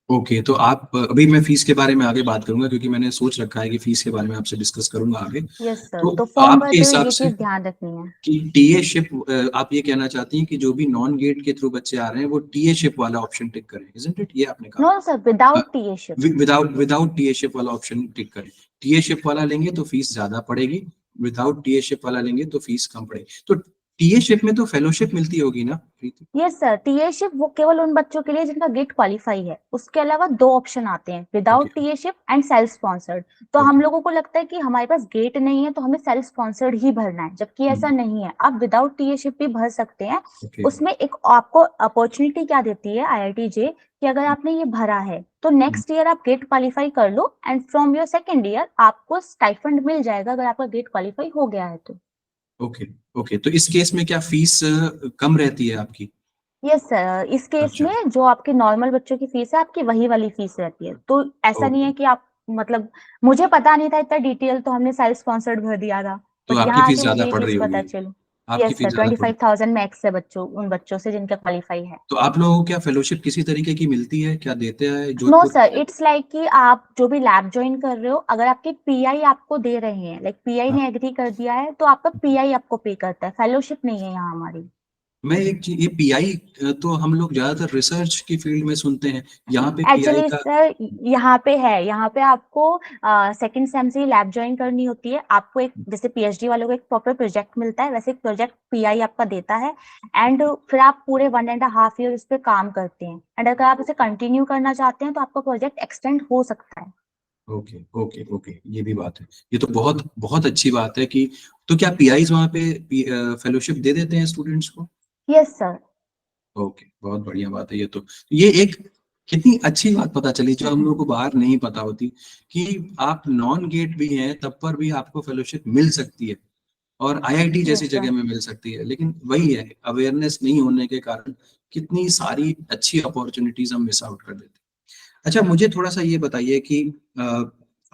ओके, तो आप अभी मैं फीस के बारे में आगे बात करूंगा, क्योंकि मैंने सोच रखा है कि फीस के बारे में आपसे डिस्कस करूंगा आगे। यस सर, तो तो फॉर्म आपके भरते हुए हिसाब ये से चीज ध्यान रखनी है। कि टीए शिप, आप ये कहना चाहती हैं कि जो भी नॉन गेट के थ्रू बच्चे आ रहे हैं वो टीए शिप वाला ऑप्शन टिक करें, इजंट इट? ये आपने कहा। No sir, without TAship. Without TAship वाला ऑप्शन टिक करें। टीए शिप वाला लेंगे तो फीस ज्यादा पड़ेगी, विदाउट टीए शिप वाला लेंगे तो फीस कम पड़ेगी। तो टीए शिप में तो फेलोशिप मिलती होगी ना प्रीति? यस सर, टीएशिप वो केवल उन बच्चों के लिए जिनका गेट क्वालिफाई है। उसके अलावा 2 ऑप्शन आते हैं, without okay TAship and self sponsored. तो हम ओके लोगों को लगता है कि हमारे पास गेट नहीं है तो हमें सेल्फ स्पॉन्सर्ड ही भरना है, जबकि ऐसा नहीं है, आप विदाउट टीएशिप भी भर सकते हैं। ओके उसमें एक आपको अपॉर्चुनिटी क्या देती है IITJ, कि अगर आपने ये भरा है तो नेक्स्ट ईयर आप गेट क्वालिफाई कर लो and from your second year आपको स्टाइफंड मिल जाएगा अगर आपका गेट क्वालिफाई हो गया है तो। Okay okay. तो इस केस में क्या फीस कम रहती है आपकी? यस सर, इस केस अच्छा। में जो आपके नॉर्मल बच्चों की फीस है आपकी वही वाली फीस रहती है। तो ऐसा नहीं ओके, है कि आप मतलब, मुझे पता नहीं था इतना डिटेल तो हमने सेल्फ स्पॉन्सर्ड भर दिया था, तो बट आपकी यहाँ फीस आके मुझे ज्यादा ये पड़ चीज रही पता होगी? चली। आपकी यस फीस सर, ज्यादा पड़ 25,000 मैक्स है बच्चों, उन बच्चों से जिनका क्वालिफाई है। तो आप लोगों को क्या फेलोशिप किसी तरीके की मिलती है, क्या देते हैं no Jodhpur? Sir, it's like कि आप जो भी लैब ज्वाइन कर रहे हो, अगर आपके पीआई आपको दे रहे हैं, लाइक पीआई हाँ, ने एग्री कर दिया है तो आपका पीआई आपको पे करता है, फेलोशिप नहीं है यहाँ हमारी। मैं एक चीज, ये पीआई तो हम लोग ज्यादातर रिसर्च की फील्ड में सुनते हैं, यहाँ पे पीआई एक्चुअली का? सर यहाँ पे है, यहाँ पे आपको सेकंड सेम से लैब ज्वाइन करनी होती है। आपको एक जैसे पीएचडी वालों को एक प्रॉपर प्रोजेक्ट मिलता है, वैसे एक प्रोजेक्ट पीआई आपका देता है एंड फिर आप पूरे 1.5 ईयर उस पर काम करते हैं एंड अगर आप उसे कंटिन्यू करना चाहते हैं तो आपका प्रोजेक्ट एक्सटेंड हो सकता है। ओके ओके ओके, ये भी बात है। ये तो बहुत बहुत अच्छी बात है कि, तो क्या पीआईज वहाँ पे फेलोशिप दे देते हैं स्टूडेंट्स को? Yes sir. ओके, बहुत बढ़िया बात है ये तो। ये एक कितनी अच्छी बात पता चली जो हम लोगों को बाहर नहीं पता होती, कि आप नॉन गेट भी हैं तब पर भी आपको फेलोशिप मिल सकती है, और आईआईटी जैसी यस सर। जगह में मिल सकती है। लेकिन वही है, अवेयरनेस नहीं होने के कारण कितनी सारी अच्छी अपॉर्चुनिटीज हम मिस आउट कर देते हैं। अच्छा, मुझे थोड़ा सा ये बताइए कि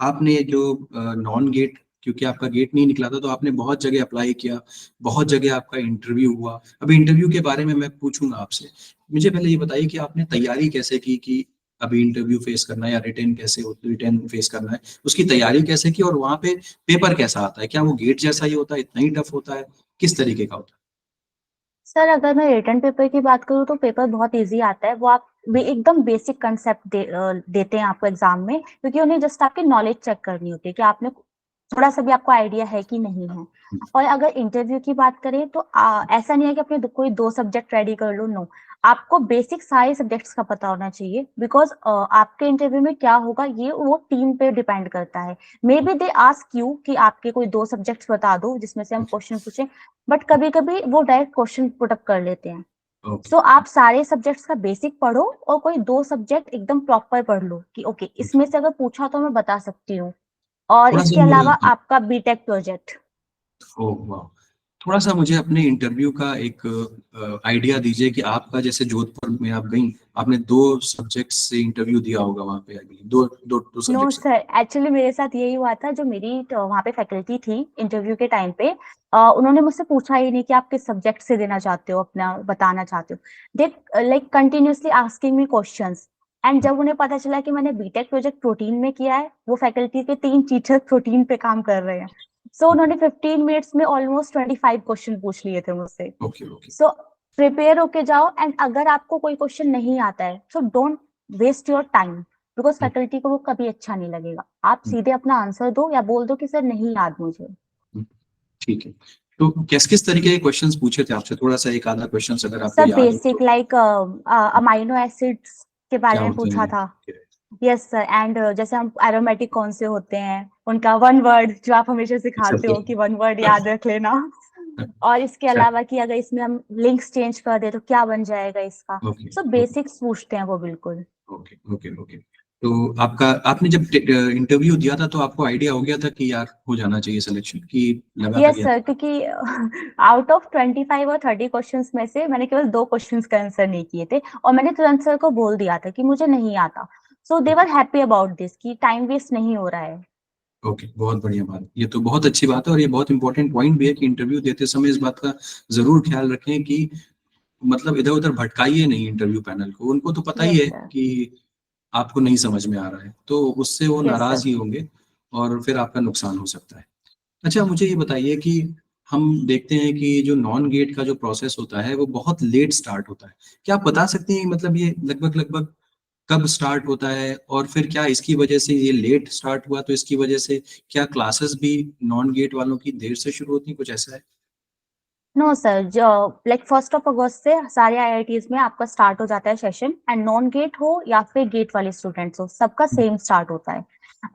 आपने जो नॉन गेट, क्योंकि आपका गेट नहीं निकला था तो आपने बहुत जगह अप्लाई किया, बहुत जगह आपका इंटरव्यू हुआ। अभी इंटरव्यू के बारे में मैं पूछूंगा आपसे। मुझे पहले ये बताइए कि आपने तैयारी कैसे की कि अभी इंटरव्यू फेस करना है या रिटेन फेस करना है, उसकी तैयारी कैसे की, और वहां पे पेपर कैसा आता है? क्या वो गेट जैसा ही होता है, इतना ही टफ होता है, किस तरीके का होता सर अगर मैं रिटर्न पेपर की बात करूँ तो पेपर बहुत इजी आता है। वो आप एकदम बेसिक कंसेप्ट देते हैं आपको एग्जाम में, क्योंकि उन्हें जस्ट आपकी नॉलेज चेक करनी होती है कि आपने थोड़ा सा भी आपको आइडिया है कि नहीं है। और अगर इंटरव्यू की बात करें तो ऐसा नहीं है कि अपने कोई 2 सब्जेक्ट रेडी कर लो, नो, आपको बेसिक सारे सब्जेक्ट्स का पता होना चाहिए बिकॉज आपके इंटरव्यू में क्या होगा ये वो टीम पे डिपेंड करता है। May be they ask you कि आपके कोई 2 सब्जेक्ट्स बता दो जिसमें से हम क्वेश्चन पूछें, बट कभी कभी वो डायरेक्ट क्वेश्चन पुटअप कर लेते हैं। है? ओके सो आप सारे सब्जेक्ट्स का बेसिक पढ़ो और कोई 2 सब्जेक्ट एकदम प्रॉपर पढ़ लो कि ओके इसमें से अगर पूछा तो मैं बता सकती हूँ। और थोड़ा सा इसके अलावा आपका बीटेक प्रोजेक्ट। ओह वाह, थोड़ा सा मुझे अपने इंटरव्यू का एक आइडिया दीजिए कि आपका, जैसे जोधपुर में आप गई, आपने 2 सब्जेक्ट से इंटरव्यू दिया होगा वहाँ पे, आई बिलीव दो नो सब्जेक्ट से। सर, एक्चुअली मेरे साथ यही हुआ था, जो मेरी वहाँ पे फैकल्टी थी इंटरव्यू के टाइम पे, उन्होंने मुझसे पूछा ही नहीं कि आप किस सब्जेक्ट से देना चाहते हो, अपना बताना चाहते हो। They like continuously asking me questions and जब उन्हें पता चला कि मैंने बीटेक प्रोजेक्ट प्रोटीन में किया है, वो फैकल्टी के 3 टीचर प्रोटीन पे काम कर रहे हैं, सो उन्होंने 15 मिनट्स में ऑलमोस्ट 25 क्वेश्चन पूछ लिए थे मुझसे। ओके ओके सो प्रिपेयर होके जाओ एंड अगर आपको कोई क्वेश्चन नहीं आता है so don't waste your time because faculty को वो कभी अच्छा नहीं लगेगा। आप सीधे अपना आंसर दो या बोल दो कि सर नहीं याद मुझे। ठीक है। तो किस किस तरीके के क्वेश्चंस पूछे थे आपसे? थोड़ा सा एक आधा क्वेश्चंस अगर आपको सर याद हो बेसिक तो। लाइक अमाइनो एसिड्स के बारे क्या में होते पूछा हैं? था। यस सर, एंड जैसे हम एरोमेटिक कौन से होते हैं, उनका 1 वर्ड जो आप हमेशा अच्छा सिखाते हो कि 1 वर्ड याद रख लेना। और इसके अच्छा, अलावा कि अगर इसमें हम लिंक्स चेंज कर दे तो क्या बन जाएगा इसका। ओके सो ओके बेसिक्स पूछते हैं वो बिल्कुल। Okay okay okay. तो आपने जब इंटरव्यू दिया था तो आपको आइडिया हो गया था कि यार हो जाना चाहिए सिलेक्शन, कि लगा था यस कि सर, क्योंकि आउट ऑफ 25 और 30 क्वेश्चंस में से मैंने केवल 2 क्वेश्चंस का आंसर नहीं किए थे, और मैंने तुरंत सर को बोल दिया था कि मुझे नहीं आता। सो दे वर हैप्पी अबाउट दिस कि टाइम वेस्ट नहीं हो रहा है। ओके, बहुत बढ़िया बात, ये तो बहुत अच्छी बात है, और ये बहुत इंपॉर्टेंट पॉइंट भी है कि इंटरव्यू देते समय इस बात का जरूर ख्याल रखें कि मतलब इधर उधर भटकाइए नहीं इंटरव्यू पैनल को, उनको तो पता ही यस है सर। कि आपको नहीं समझ में आ रहा है, तो उससे वो यस नाराज सर। ही होंगे और फिर आपका नुकसान हो सकता है। अच्छा, मुझे ये बताइए कि हम देखते हैं कि जो नॉन गेट का जो प्रोसेस होता है वो बहुत लेट स्टार्ट होता है। क्या आप बता सकते हैं मतलब ये लगभग लगभग कब स्टार्ट होता है, और फिर क्या इसकी वजह से ये लेट स्टार्ट हुआ तो इसकी वजह से क्या क्लासेस भी नॉन गेट वालों की देर से शुरू होती है, कुछ ऐसा है? नो सर, जो लाइक 1 अगस्त से सारे आईआईटीज में आपका स्टार्ट हो जाता है सेशन, एंड नॉन गेट हो या फिर गेट वाले स्टूडेंट्स हो, सबका सेम स्टार्ट होता है।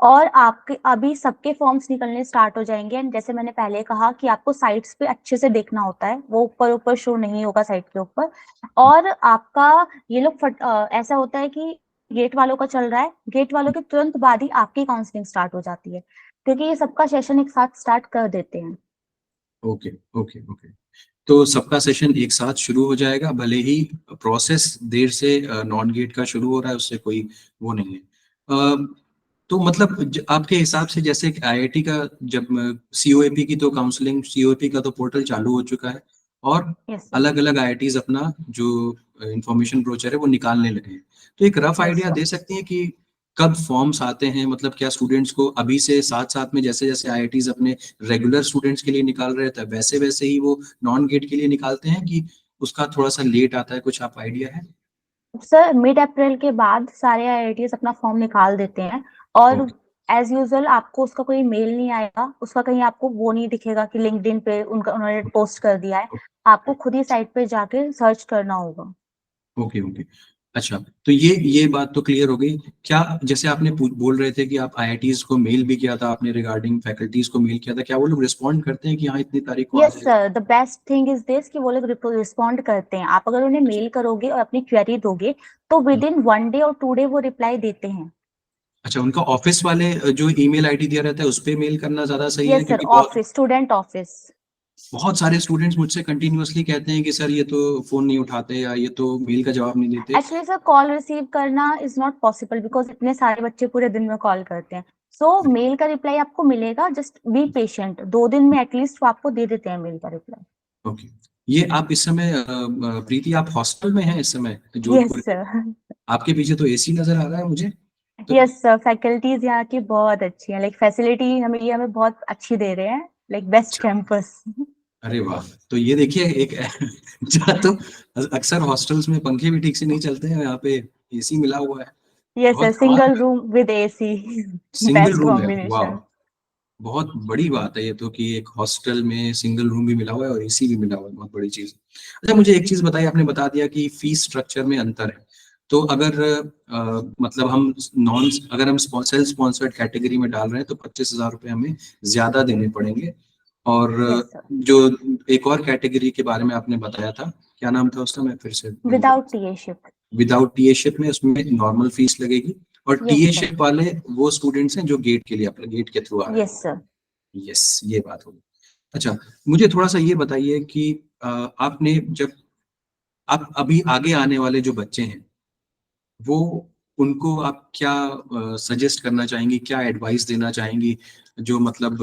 और आपके अभी सबके फॉर्म्स निकलने स्टार्ट हो जाएंगे, एंड जैसे मैंने पहले कहा कि आपको साइट्स पे अच्छे से देखना होता है, वो ऊपर ऊपर शो नहीं होगा साइट के ऊपर। और आपका ये लोग ऐसा होता है कि गेट वालों का चल रहा है, गेट वालों के तुरंत बाद ही आपकी काउंसलिंग स्टार्ट हो जाती है, क्योंकि ये सबका सेशन एक साथ स्टार्ट कर देते हैं। Okay, okay, okay. तो सबका सेशन एक साथ शुरू हो जाएगा, भले ही प्रोसेस देर से नॉन गेट का शुरू हो रहा है, उससे कोई वो नहीं है। तो मतलब आपके हिसाब से जैसे आईआईटी का जब सीओएपी की तो काउंसलिंग, सीओएपी का तो पोर्टल चालू हो चुका है, और यस सर। अलग अलग आईआईटीज अपना जो इंफॉर्मेशन ब्रोचर है वो निकालने लगे हैं, तो एक रफ यस आइडिया सर। दे सकती हैं कि कब फॉर्म्स आते हैं, मतलब क्या स्टूडेंट्स को अभी से साथ साथ में जैसे जैसे आईआईटीज अपने रेगुलर स्टूडेंट्स के लिए निकाल रहे थे वैसे वैसे ही वो नॉन गेट के लिए निकालते हैं, कि उसका थोड़ा सा लेट आता है, कुछ आप आइडिया है? सर मिड अप्रैल के बाद सारे आईआईटीज अपना फॉर्म निकाल देते हैं, और ओके, एज यूजुअल आपको उसका कोई मेल नहीं आएगा, उसका कहीं आपको वो नहीं दिखेगा कि लिंक्डइन पे उनका उन्होंने पोस्ट कर दिया है। आपको खुद ही साइट पे जाके सर्च करना होगा। Okay, okay. अच्छा, तो ये बात तो क्लियर हो गई। क्या जैसे आपने बोल रहे थे कि आप आईआईटीज को मेल भी किया था आपने, रिगार्डिंग फैकल्टीज को मेल किया था, क्या वो लोग रिस्पॉन्ड करते हैं कि हाँ इतनी तारीख को आ यस जाएगा? Sir, the best thing is this कि वो लोग रिस्पॉन्ड करते हैं। आप अगर उन्हें मेल करोगे और अपनी क्वेरी दोगे, तो विद इन 1 डे और 2 डे वो रिप्लाई देते हैं। अच्छा, उनका ऑफिस वाले जो ईमेल आईडी दिया रहता है उस पे मेल करना ज्यादा सही है, यस सर, क्योंकि बहुत ऑफिस, स्टूडेंट ऑफिस। बहुत सारे स्टूडेंट्स मुझसे कंटिन्यूअसली कहते हैं कि सर ये तो फोन नहीं उठाते, या ये तो मेल का जवाब नहीं देते। एक्चुअली सर कॉल रिसीव करना इज नॉट पॉसिबल, बिकॉज इतने सारे बच्चे पूरे दिन में कॉल करते हैं। सो मेल का रिप्लाई आपको मिलेगा, जस्ट बी पेशेंट, 2 दिन में एटलीस्ट वो आपको दे देते हैं मेल का रिप्लाई। ओके, ये आप इस समय प्रीति आप हॉस्टल में हैं इस समय यस जोधपुर के? सर। आपके पीछे तो एसी नजर आ रहा है मुझे। तो यस सर, फैकल्टीज यहाँ की बहुत अच्छी हैं, लाइक फैसिलिटी हमें बहुत अच्छी दे रहे हैं, लाइक बेस्ट अच्छा, कैंपस। अरे वाह, तो ये देखिए एक जहाँ तो अक्सर हॉस्टल्स में पंखे भी ठीक से नहीं चलते हैं, यहाँ पे एसी मिला हुआ है। यस सर, बहुत कमाल सिंगल है। Room with AC. Single best room है, वाह, कॉम्बिनेशन। बहुत बड़ी बात है ये तो, कि एक हॉस्टल में सिंगल रूम भी मिला हुआ है और एसी भी मिला हुआ है, बहुत बड़ी चीज। अच्छा, मुझे एक चीज बताइए, आपने बता दिया कि फीस स्ट्रक्चर में अंतर है, तो अगर मतलब हम नॉन अगर हम सेल्फ स्पॉन्सर्ड कैटेगरी में डाल रहे हैं तो 25,000 रुपये हमें ज्यादा देने पड़ेंगे, और यस सर, जो एक और कैटेगरी के बारे में आपने बताया था, क्या नाम था उसका, मैं फिर से भूल गया। Without TA ship. विदाउट टीएशिप में उसमें नॉर्मल फीस लगेगी, और यस सर। टीएशिप वाले वो स्टूडेंट्स हैं जो गेट के लिए अपने गेट के थ्रू आ रहे हैं। Yes sir. यस, ये बात होगी। अच्छा, मुझे थोड़ा सा ये बताइए कि आपने जब आप अभी आगे आने वाले जो बच्चे हैं वो, उनको आप क्या सजेस्ट करना चाहेंगी, क्या एडवाइस देना चाहेंगी, जो मतलब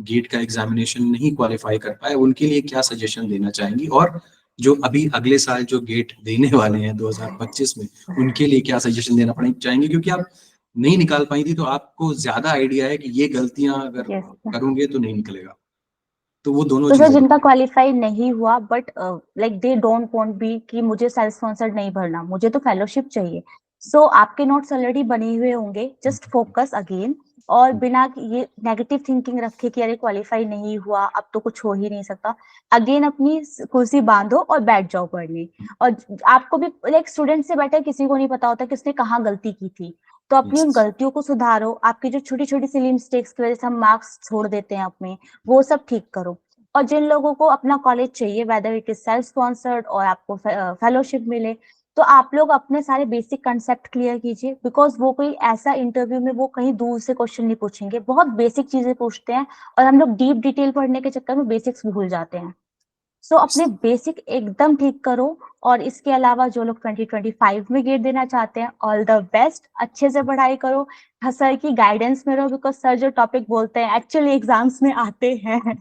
गेट का एग्जामिनेशन नहीं क्वालिफाई कर पाए, उनके लिए क्या सजेशन देना चाहेंगी, और जो अभी अगले साल जो गेट देने वाले हैं 2025 में, उनके लिए क्या सजेशन देना पड़े चाहेंगे, क्योंकि आप नहीं निकाल पाई थी तो आपको ज्यादा आइडिया है कि ये गलतियां अगर यस। करूंगे तो नहीं निकलेगा, तो वो दोनों तो सर चीजें जिनका बताइए। क्वालिफाई नहीं हुआ, but like they don't want be कि मुझे सेल्फ स्पॉन्सर्ड नहीं भरना, मुझे तो फेलोशिप चाहिए। सो आपके नोट्स ऑलरेडी बने हुए होंगे, जस्ट फोकस अगेन। और बिना ये नेगेटिव थिंकिंग रखे कि अरे क्वालिफाई नहीं हुआ अब तो कुछ हो ही नहीं सकता, अगेन अपनी कुर्सी बांधो और बैठ जाओ पढ़ने। और आपको भी लाइक स्टूडेंट से बेटर किसी को नहीं पता होता कि उसने कहाँ गलती की थी, तो अपनी यस, उन गलतियों को सुधारो। आपकी जो छोटी छोटी सिली मिस्टेक्स की वजह से हम मार्क्स छोड़ देते हैं अपने, वो सब ठीक करो। और जिन लोगों को अपना कॉलेज चाहिए, whether it is self sponsored और आपको फेलोशिप मिले, तो आप लोग अपने सारे बेसिक कंसेप्ट क्लियर कीजिए, बिकॉज वो कोई ऐसा इंटरव्यू में वो कहीं दूर से क्वेश्चन नहीं पूछेंगे, बहुत बेसिक चीजें पूछते हैं और हम लोग डीप डिटेल पढ़ने के चक्कर में बेसिक्स भूल जाते हैं। सो अपने बेसिक एकदम ठीक करो। और इसके अलावा जो लोग 2025 में गेट देना चाहते हैं, ऑल द बेस्ट, अच्छे से पढ़ाई करो, सर की गाइडेंस में रहो, बिकॉज सर जो टॉपिक बोलते हैं एक्चुअली एग्जाम्स में आते हैं।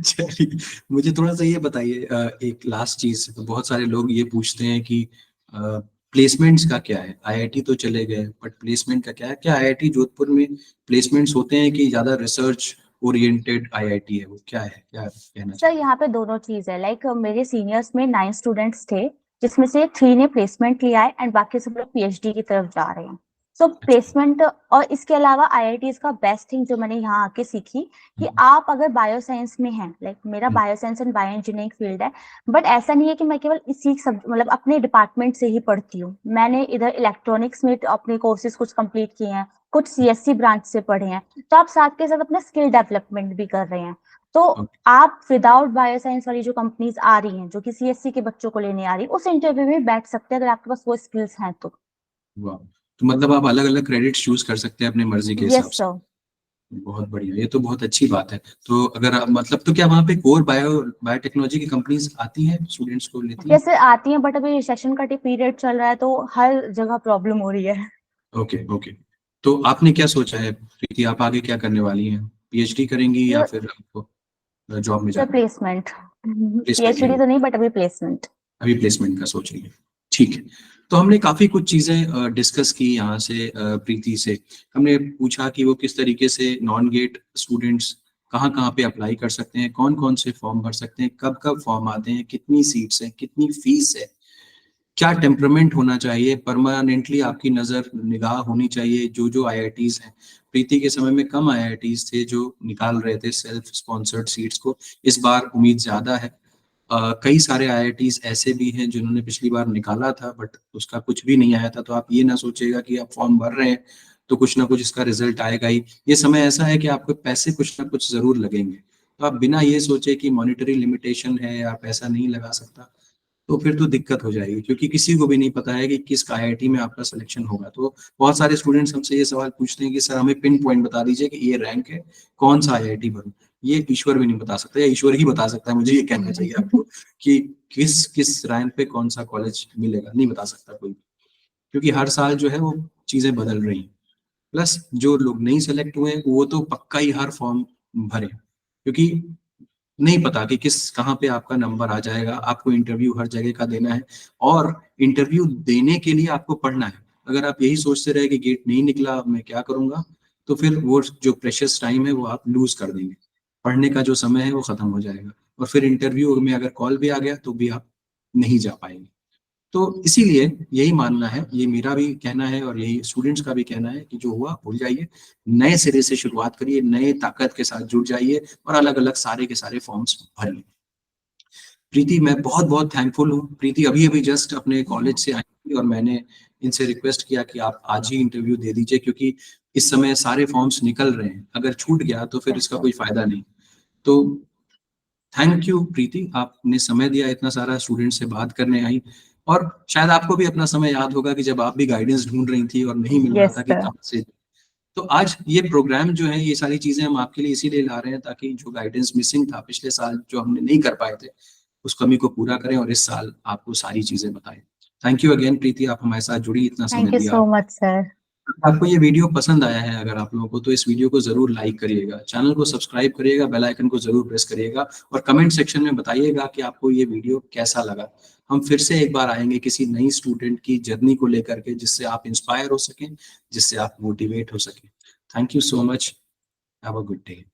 चलिए, मुझे थोड़ा सा ये बताइए, एक लास्ट चीज, बहुत सारे लोग ये पूछते हैं कि प्लेसमेंट्स का क्या है, आईआईटी तो चले गए बट प्लेसमेंट का क्या है, क्या आईआईटी जोधपुर में प्लेसमेंट्स होते हैं कि ज्यादा रिसर्च ओरिएंटेड आईआईटी है, वो क्या है, क्या कहना सर चाहिए? यहाँ पे दोनों चीज है, लाइक मेरे सीनियर्स में 9 स्टूडेंट्स थे, जिसमें से 3 ने प्लेसमेंट लिया है एंड बाकी सब लोग पीएचडी की तरफ जा रहे हैं। सो अच्छा। प्लेसमेंट, और इसके अलावा आईआईटीज का बेस्ट थिंग जो मैंने यहाँ आके सीखी, कि हम्म, आप अगर बायो साइंस में हैं, लाइक मेरा hmm, bio science and bio engineering field है, बट ऐसा नहीं है कि मैं केवल इसी सब मतलब अपने डिपार्टमेंट से ही पढ़ती हूँ। मैंने इधर इलेक्ट्रॉनिक्स में अपने कोर्सेज कुछ कंप्लीट किए हैं, कुछ सीएससी ब्रांच से पढ़े हैं, तो आप साथ के साथ अपना स्किल डेवलपमेंट भी कर रहे हैं। तो ओके, आप विदाउट बायोसाइंस वाली जो कंपनीज आ रही हैं, जो कि सीएससी के बच्चों को लेने आ रही है, उस इंटरव्यू में बैठ सकते हैं अगर आपके पास वो स्किल्स हैं तो। वाह, तो मतलब आप अलग अलग क्रेडिट चूज कर सकते हैं अपने मर्जी के हिसाब यस से। सर। बहुत बढ़िया, ये तो बहुत अच्छी बात है। तो अगर आप मतलब, तो क्या वहाँ पे कोर बायोटेक्नोलॉजी की कंपनीज आती हैं, स्टूडेंट्स को लेती हैं? जैसे आती हैं, बट अभी रिसेशन का पीरियड चल रहा है तो हर जगह प्रॉब्लम हो रही है। Okay okay. तो आपने क्या सोचा है प्रीति, आप आगे क्या करने वाली हैं, पीएचडी करेंगी या सर, फिर आपको जॉब में सर जाना है? प्लेसमेंट। प्लेसमेंट पीएचडी लेंगे, तो नहीं, बट अभी प्लेसमेंट। अभी प्लेसमेंट का सोच रही है। ठीक है। तो हमने काफी कुछ चीजें डिस्कस की यहाँ से प्रीति से। हमने पूछा कि वो किस तरीके से नॉन गेट स्टूडेंट्स कहाँ कहाँ पे अप्लाई कर सकते हैं, कौन कौन से फॉर्म भर सकते हैं, कब कब फॉर्म आते हैं, कितनी सीट्स हैं, कितनी फीस है, क्या टेम्परमेंट होना चाहिए, परमानेंटली आपकी नज़र निगाह होनी चाहिए। जो जो आईआईटीज हैं, प्रीति के समय में कम आईआईटीज थे जो निकाल रहे थे सेल्फ स्पॉन्सर्ड सीट्स को, इस बार उम्मीद ज्यादा है। कई सारे आईआईटीज ऐसे भी हैं जिन्होंने पिछली बार निकाला था बट उसका कुछ भी नहीं आया था, तो आप ये ना सोचेगा कि आप फॉर्म भर रहे हैं तो कुछ ना कुछ इसका रिजल्ट आएगा ही। ये समय ऐसा है कि आपको पैसे कुछ ना कुछ जरूर लगेंगे, तो आप बिना ये सोचे कि मॉनेटरी लिमिटेशन है या पैसा नहीं लगा सकता, तो फिर तो दिक्कत हो जाएगी, क्योंकि किसी को भी नहीं पता है कि किस आईआईटी में आपका सिलेक्शन होगा। तो बहुत सारे स्टूडेंट्स हमसे ये सवाल पूछते हैं कि सर हमें पिन पॉइंट बता दीजिए कि ये रैंक है, कौन सा आईआईटी भरूं। ये ईश्वर भी नहीं बता सकता, या ईश्वर ही बता सकता है, मुझे ये कहना चाहिए आपको, कि किस किस रैंक पे कौन सा कॉलेज मिलेगा, नहीं बता सकता कोई, क्योंकि हर साल जो है वो चीजें बदल रही हैं। प्लस जो लोग नहीं सेलेक्ट हुए हैं वो तो पक्का ही हर फॉर्म भरे, क्योंकि नहीं पता कि किस कहाँ पे आपका नंबर आ जाएगा। आपको इंटरव्यू हर जगह का देना है, और इंटरव्यू देने के लिए आपको पढ़ना है। अगर आप यही सोचते रहे कि गेट नहीं निकला अब मैं क्या करूंगा, तो फिर वो जो प्रेशियस टाइम है वो आप लूज कर देंगे, पढ़ने का जो समय है वो खत्म हो जाएगा, और फिर इंटरव्यू में अगर कॉल भी आ गया तो भी आप नहीं जा पाएंगे। तो इसीलिए यही मानना है, ये मेरा भी कहना है और यही स्टूडेंट्स का भी कहना है कि जो हुआ भूल जाइए, नए सिरे से शुरुआत करिए, नए ताकत के साथ जुड़ जाइए और अलग अलग सारे के सारे फॉर्म्स भरिए। प्रीति, मैं बहुत बहुत थैंकफुल हूँ। प्रीति अभी अभी जस्ट अपने कॉलेज से आई थी और मैंने इनसे रिक्वेस्ट किया कि आप आज ही इंटरव्यू दे दीजिए, क्योंकि इस समय सारे फॉर्म्स निकल रहे हैं, अगर छूट गया तो फिर इसका कोई फायदा नहीं। तो थैंक यू प्रीति, आपने समय दिया, इतना सारा स्टूडेंट से बात करने आई। और शायद आपको भी अपना समय याद होगा कि जब आप भी गाइडेंस ढूंढ रही थी और नहीं मिल रहा यस था कि सर। कहाँ से। तो आज ये प्रोग्राम जो है, ये सारी चीजें हम आपके लिए इसीलिए ला रहे हैं ताकि जो गाइडेंस मिसिंग था पिछले साल, जो हमने नहीं कर पाए थे, उस कमी को पूरा करें और इस साल आपको सारी चीजें बताएं। थैंक यू अगेन प्रीति, आप हमारे साथ जुड़ी, इतना समय थैंक यू दिया। So much sir. आपको ये वीडियो पसंद आया है अगर आप लोगों को, तो इस वीडियो को जरूर लाइक करिएगा, चैनल को सब्सक्राइब करिएगा, बेल आइकन को जरूर प्रेस करिएगा, और कमेंट सेक्शन में बताइएगा कि आपको ये वीडियो कैसा लगा। हम फिर से एक बार आएंगे किसी नई स्टूडेंट की जर्नी को लेकर के, जिससे आप इंस्पायर हो सकें, जिससे आप मोटिवेट हो सकें। Thank you so much, have a good day.